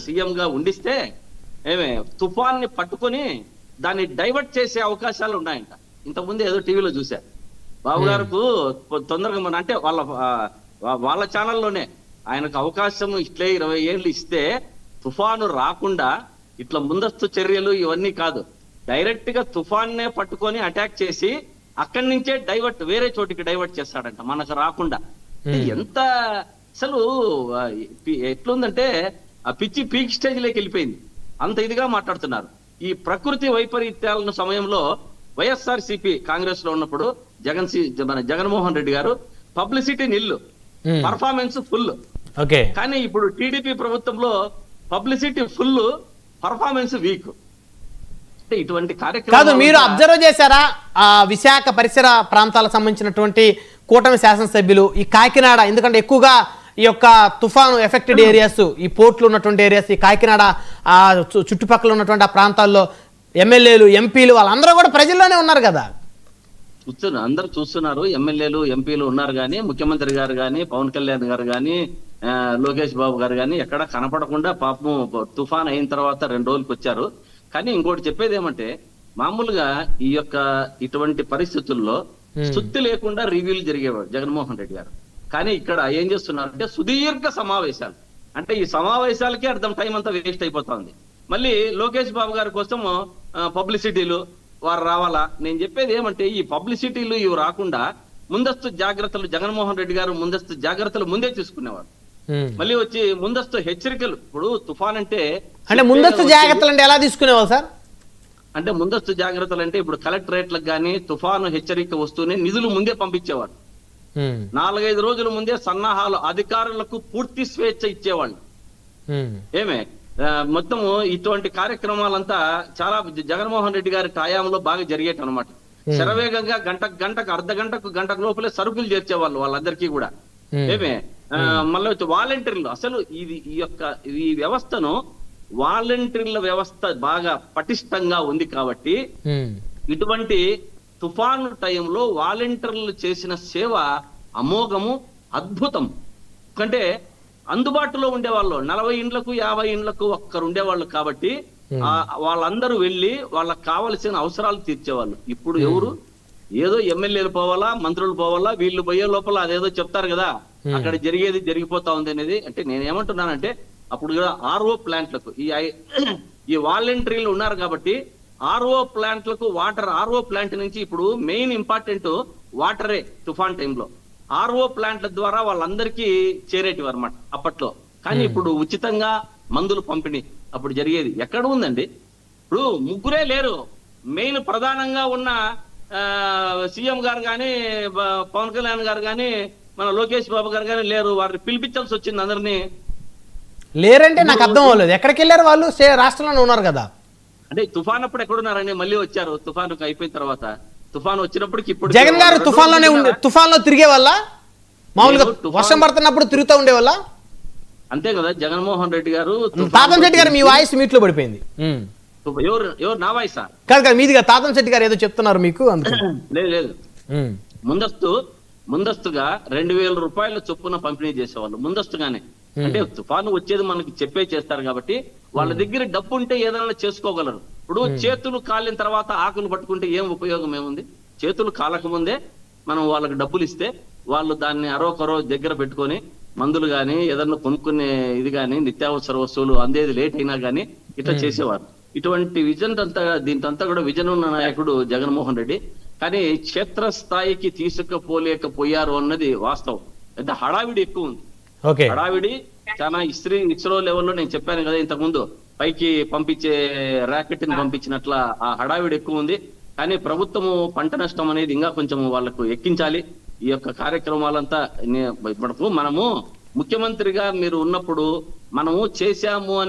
CM గా ఉండిస్తే ఏమే తుఫాన్ని పట్టుకొని దాన్ని డైవర్ట్ చేసే అవకాశాలు ఉన్నాయంట. ఇంతకుముందు ఏదో టీవీలో చూశారు. బాబు గారికి తొందరగా అంటే వాళ్ళ ఛానల్లోనే ఆయనకు అవకాశం ఇట్లే 20 ఏళ్ళు ఇస్తే తుఫాను రాకుండా ఇట్లా ముందస్తు చర్యలు ఇవన్నీ కాదు, డైరెక్ట్ గా తుఫాన్నే పట్టుకొని అటాక్ చేసి అక్కడి నుంచే డైవర్ట్ వేరే చోటికి డైవర్ట్ చేస్తాడంట మనకు రాకుండా. ఎంత అసలు ఎట్లుందంటే ఆ పిచ్చి పీక్ స్టేజ్ లోకి వెళ్ళిపోయింది. అంత ఇదిగా మాట్లాడుతున్నారు. ఈ ప్రకృతి వైపరీత్యాల సమయంలో వైఎస్ఆర్సీపీ కాంగ్రెస్ లో ఉన్నప్పుడు జగన్మోహన్ రెడ్డి గారు పబ్లిసిటీ నిల్లు, పర్ఫార్మెన్స్ ఫుల్. కానీ ఇప్పుడు టీడీపీ ప్రభుత్వంలో పబ్లిసిటీ ఫుల్, పర్ఫార్మెన్స్ వీక్. ఇటువంటి కార్యక్రమాలు మీరు అబ్జర్వ్ చేశారా? విశాఖ పరిసర ప్రాంతాలకు సంబంధించినటువంటి కూటమి శాసనసభ్యులు ఈ కాకినాడ, ఎందుకంటే ఎక్కువగా ఈ యొక్క తుఫాను ఎఫెక్టెడ్ ఏరియాస్, ఈ పోర్ట్లు ఉన్నటువంటి ఏరియాస్, ఈ కాకినాడ చుట్టుపక్కల ఉన్నటువంటి ఆ ప్రాంతాల్లో ఎమ్మెల్యేలు, ఎంపీలు వాళ్ళందరూ కూడా ప్రజల్లోనే ఉన్నారు కదా. అందరూ చూస్తున్నారు. ఎమ్మెల్యేలు, ఎంపీలు ఉన్నారు కానీ ముఖ్యమంత్రి గారు కానీ, పవన్ కళ్యాణ్ గారు కానీ, లోకేష్ బాబు గారు కానీ ఎక్కడ కనపడకుండా పాపం తుఫాన్ అయిన తర్వాత 2 రోజులకు వచ్చారు. కానీ ఇంకోటి చెప్పేది ఏమంటే, మామూలుగా ఈ యొక్క ఇటువంటి పరిస్థితుల్లో స్తుతి లేకుండా రివ్యూలు జరిగేవాడు జగన్మోహన్ రెడ్డి గారు. కానీ ఇక్కడ ఏం చేస్తున్నారంటే సుదీర్ఘ సమావేశాలు. అంటే ఈ సమావేశాలకే అర్థం టైం అంతా వేస్ట్ అయిపోతుంది. మళ్ళీ లోకేష్ బాబు గారి కోసం పబ్లిసిటీలు వారు రావాలా. నేను చెప్పేది ఏమంటే, ఈ పబ్లిసిటీలు ఇవి రాకుండా ముందస్తు జాగ్రత్తలు జగన్మోహన్ రెడ్డి గారు ముందస్తు జాగ్రత్తలు ముందే తీసుకునేవారు. మళ్ళీ వచ్చి ముందస్తు హెచ్చరికలు. ఇప్పుడు తుఫాన్ అంటే ముందస్తు జాగ్రత్తలు అంటే ఎలా తీసుకునేవాళ్ళు సార్? అంటే ముందస్తు జాగ్రత్తలు అంటే ఇప్పుడు కలెక్టరేట్లకు కానీ తుఫాను హెచ్చరిక వస్తూనే నిధులు ముందే పంపించేవాడు. 4-5 రోజుల ముందే సన్నాహాలు, అధికారులకు పూర్తి స్వేచ్ఛ ఇచ్చేవాళ్ళు. ఏమే మొత్తము ఇటువంటి కార్యక్రమాలంతా చాలా జగన్మోహన్ రెడ్డి గారి హయాంలో బాగా జరిగేట అనమాట. శరవేగంగా గంటకు గంటకు లోపలే సరుకులు చేర్చేవాళ్ళు వాళ్ళందరికీ కూడా. ఏమే మళ్ళీ వచ్చి వాలంటీర్లు, అసలు ఈ వ్యవస్థను వాలంటీర్ల వ్యవస్థ బాగా పటిష్టంగా ఉంది కాబట్టి ఇటువంటి తుఫాను టైంలో వాలంటీర్లు చేసిన సేవ అమోఘము, అద్భుతం. అంటే అందుబాటులో ఉండేవాళ్ళు 40 ఇండ్లకు 50 ఇండ్లకు ఒక్కరు ఉండేవాళ్ళు కాబట్టి వాళ్ళందరూ వెళ్ళి వాళ్ళకి కావలసిన అవసరాలు తీర్చేవాళ్ళు. ఇప్పుడు ఎవరు ఏదో ఎమ్మెల్యేలు పోవాలా, మంత్రులు పోవాలా, వీళ్ళు పోయే లోపల అదేదో చెప్తారు కదా, అక్కడ జరిగేది జరిగిపోతా ఉంది అనేది. అంటే నేనేమంటున్నానంటే, అప్పుడు కూడా ఆర్ఓ ప్లాంట్లకు ఈ వాలంటీర్లు ఉన్నారు కాబట్టి ఆర్ఓ ప్లాంట్లకు ఆర్ఓ ప్లాంట్ నుంచి ఇప్పుడు మెయిన్ ఇంపార్టెంట్ వాటరే తుఫాన్ టైంలో. ఆర్ఓ ప్లాంట్ల ద్వారా వాళ్ళందరికీ చేరేటివి అనమాట అప్పట్లో. కానీ ఇప్పుడు ఉచితంగా మందులు పంపిణీ అప్పుడు జరిగేది ఎక్కడ ఉందండి? ఇప్పుడు ముగ్గురే లేరు. మెయిన్ ప్రధానంగా ఉన్న సీఎం గారు కానీ, పవన్ కళ్యాణ్ గారు కానీ, మన లోకేష్ బాబు గారు కానీ లేరు. వారిని పిలిపించాల్సి వచ్చింది అందరినీ. లేరంటే నాకు అర్థం అవ్వలేదు. ఎక్కడికి వెళ్ళారు వాళ్ళు? రాష్ట్రంలోనే ఉన్నారు కదా. అంటే తుఫాన్ అప్పుడు ఎక్కడున్నారండి? మళ్ళీ వచ్చారు తుఫాను అయిపోయిన తర్వాత. తుఫాను వచ్చినప్పటికి ఇప్పుడు జగన్ గారు తుఫాన్ లో తిరిగే వల్ల మామూలుగా వర్షం పడుతున్నప్పుడు తిరుగుతూ ఉండే వల్ల అంతే కదా. జగన్మోహన్ రెడ్డి గారు, తాతం శెట్టి గారు, మీ వాయిస్ మీట్ లో పడిపోయింది. ఎవరు నా వాయిసా? కాదు మీదిగా తాతం శెట్టి గారు ఏదో చెప్తున్నారు మీకు. లేదు ముందస్తుగా 2000 రూపాయల చొప్పున పంపిణీ చేసేవాళ్ళు ముందస్తుగానే. అంటే తుఫాను వచ్చేది మనకి చెప్పే చేస్తారు కాబట్టి వాళ్ళ దగ్గర డబ్బు ఉంటే ఏదైనా చేసుకోగలరు. ఇప్పుడు చేతులు కాలిన తర్వాత ఆకులు పట్టుకుంటే ఏం ఉపయోగం ఏముంది? చేతులు కాలక ముందే మనం వాళ్ళకి డబ్బులు ఇస్తే వాళ్ళు దాన్ని అరోకరో దగ్గర పెట్టుకొని మందులు గాని ఏదన్నా కొనుక్కునే ఇది గాని నిత్యావసర వస్తువులు అందేది లేట్ అయినా గానీ ఇట్లా చేసేవారు. ఇటువంటి విజన్ అంతా దీంతంతా కూడా విజన్ ఉన్న నాయకుడు జగన్మోహన్ రెడ్డి. కానీ క్షేత్రస్థాయికి తీసుకుపోలేకపోయారు అన్నది వాస్తవం. పెద్ద హడావిడి ఎక్కువ ఉంది. హడావిడి చాలా ఇస్రో లెవెల్లో నేను చెప్పాను కదా ఇంతకు ముందు, పైకి పంపించే రాకెట్ ని పంపించినట్ల ఆ హడావిడి ఎక్కువ ఉంది. కానీ ప్రభుత్వము పంట నష్టం అనేది ఇంకా కొంచెం వాళ్ళకు ఎక్కించాలి. ఈ యొక్క కార్యక్రమాలంతా మనము ముఖ్యమంత్రిగా మీరు ఉన్నప్పుడు మనము చేశాము అని